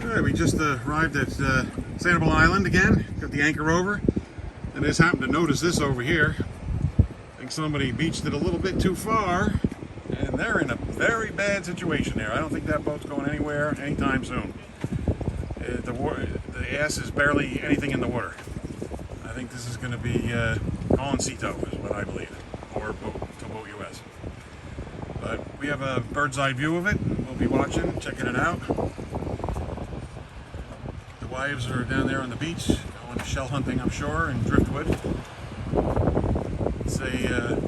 Alright, we just arrived at Sanibel Island again. Got the anchor over. And I just happened to notice this over here. I think somebody beached it a little bit too far. And they're in a very bad situation there. I don't think that boat's going anywhere anytime soon. The ass is barely anything in the water. I think this is going to be calling sea tow is what I believe. Or Towboat US. But we have a bird's eye view of it. We'll be watching, checking it out. The wives are down there on the beach, going shell hunting, I'm sure, and driftwood. It's a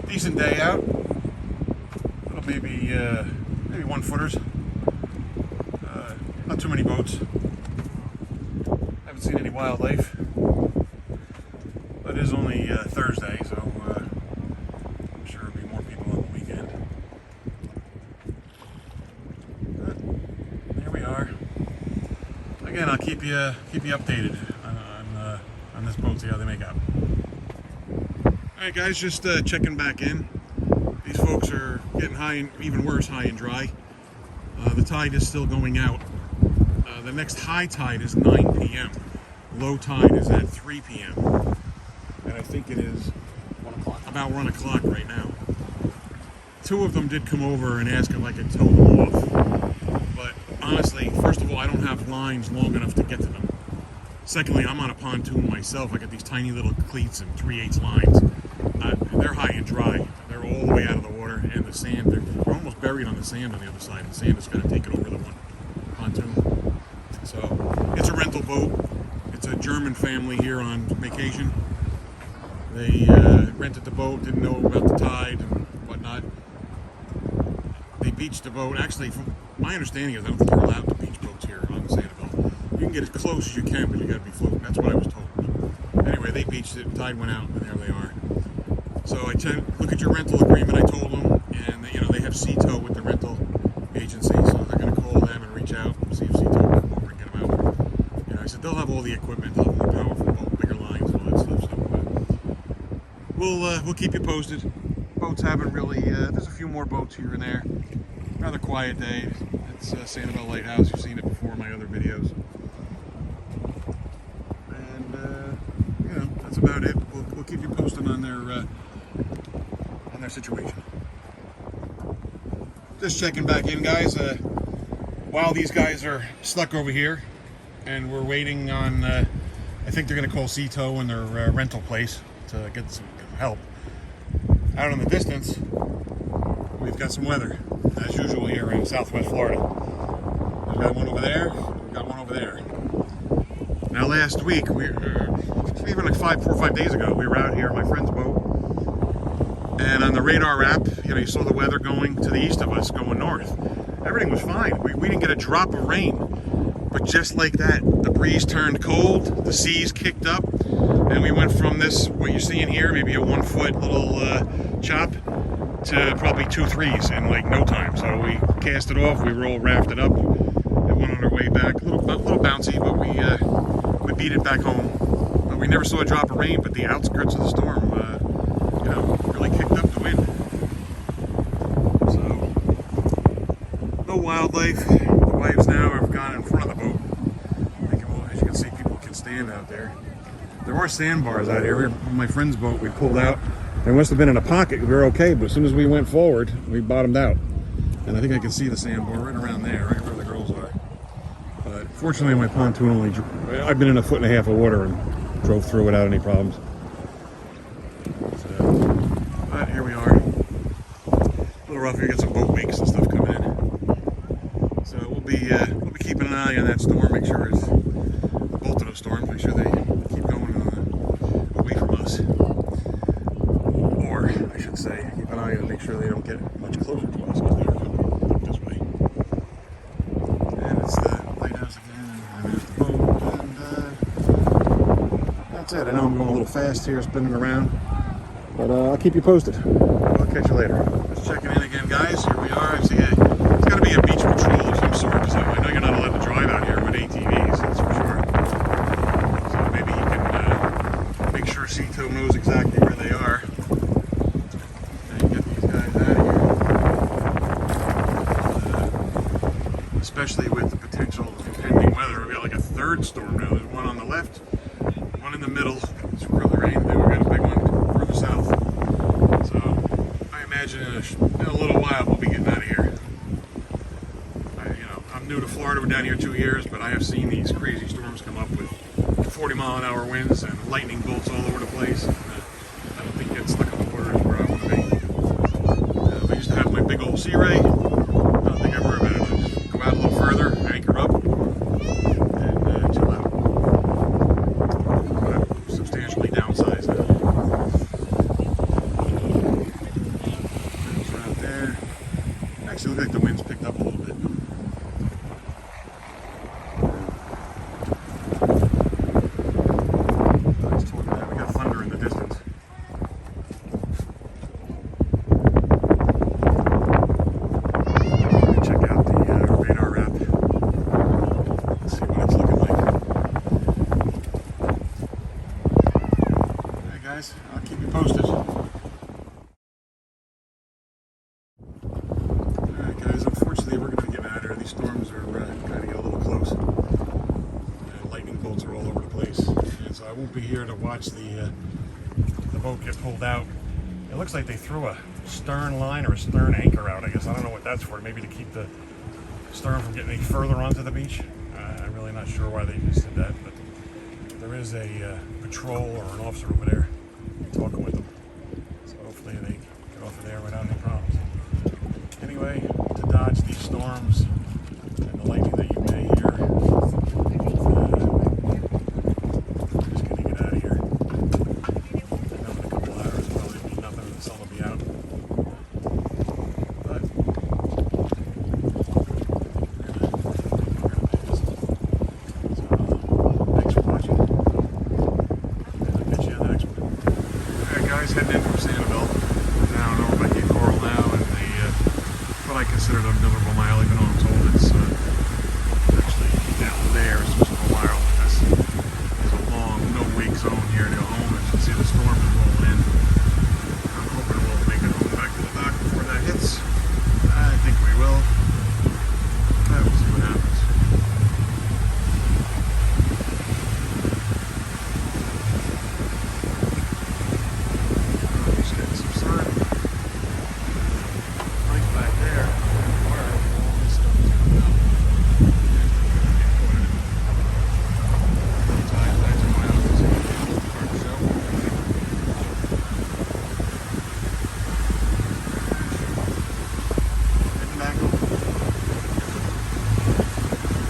decent day out. Little maybe 1-footers. Not too many boats. Haven't seen any wildlife. But it is only Thursday, so I'm sure there'll be more people on the weekend. But there we are. Again, I'll keep you updated on this boat, see how they make out. Alright guys, just checking back in. These folks are getting high and even worse, high and dry. The tide is still going out. The next high tide is 9 p.m. Low tide is at 3 p.m. And I think it is 1 o'clock. About 1 o'clock right now. Two of them did come over and ask if I could tow them off. But honestly, first of all, I don't have lines long enough to get to them. Secondly, I'm on a pontoon myself. I got these tiny little cleats and 3/8 lines. They're high and dry. They're all the way out of the water, and the sand, they're almost buried on the sand on the other side. The sand is going to take it over the one pontoon. So it's a rental boat. It's a German family here on vacation. They rented the boat, didn't know about the tide and whatnot. They beached the boat. Actually, from my understanding is I don't think you're allowed to beach boats here on Sanibel. You can get as close as you can, but you got to be floating. That's what I was told. Anyway, they beached it. The tide went out, and there they are. So I look at your rental agreement. I told them, and they have sea tow with the rental agency, so they're going to call them and reach out and see if sea tow can come over and get them out. I said they'll have all the equipment, they'll have the powerful boat, bigger lines, and all that stuff. So we'll keep you posted. Boats haven't really. There's a few more boats here and there. Rather quiet day. It's Sanibel Lighthouse. You've seen it before in my other videos. And that's about it. We'll keep you posted on their situation. Just checking back in, guys. While these guys are stuck over here, and we're waiting on. I think they're going to call sea tow in their rental place to get some help. Out in the distance, we've got some weather, as usual here in Southwest Florida. We've got one over there. We've got one over there. Now, last week, even like 4 or 5 days ago, we were out here on my friend's boat. And on the radar app, you saw the weather going to the east of us, going north. Everything was fine. We didn't get a drop of rain. But just like that, the breeze turned cold, the seas kicked up, and we went from this, what you're seeing here, maybe a 1-foot little chop, to probably 2 3s in like no time. So we cast it off, we were all rafted up, and went on our way back. A little bouncy, but we beat it back home. But we never saw a drop of rain, but the outskirts of the storm, really kicked up the wind. So, no wildlife. The wives now have gone in front of the boat. As you can see, people can stand out there. There are sandbars out here. On my friend's boat, we pulled out. There must have been in a pocket. We were okay, but as soon as we went forward, we bottomed out. And I think I can see the sandbar right around there, right where the girls are. But fortunately, my pontoon I've been in 1.5 feet of water and drove through without any problems. But here we are. A little rough here. Got some boat wakes and stuff coming in. So we'll be keeping an eye on that storm. Make sure it's both of those storms. Make sure they keep going away from us. Or I should say, keep an eye on, make sure they don't get much closer to us because they're coming this way. And it's the lighthouse again. And there's the boat. And that's it. I know I'm going a little fast here, spinning around. But I'll keep you posted. I'll catch you later. Just checking in again, guys. Here we are. I see it's got to be a beach patrol of some sort, because I know you're not allowed to drive out here with ATVs, that's for sure. So maybe you can make sure sea tow knows exactly where they are and get these guys out of here. Especially with at the potential impending weather. We've got like a third storm now. There's one on the left, one in the middle. It's really rain. Then we've got a big one further south. So I imagine in a little while we'll be getting out of here. I'm new to Florida. We're down here 2 years, but I have seen these crazy storms come up with 40-mile-an-hour winds and lightning bolts all over the place. I don't think getting stuck on the water is where I want to be. I used to have my big old Sea Ray. I don't think I worry about it. I just go out a little further, anchor up, and chill out. I've substantially downsized now. It's right there. Actually, looks like the wind's picked up a little bit. I'll keep you posted. Alright guys, unfortunately we're going to be getting out of here. These storms are kind of get a little close. Lightning bolts are all over the place. And so I won't be here to watch the boat get pulled out. It looks like they threw a stern line or a stern anchor out, I guess. I don't know what that's for. Maybe to keep the stern from getting any further onto the beach. I'm really not sure why they just did that, but there is a patrol or an officer over there talking with them. So hopefully they get off of there without any problems. Anyway, to dodge these storms,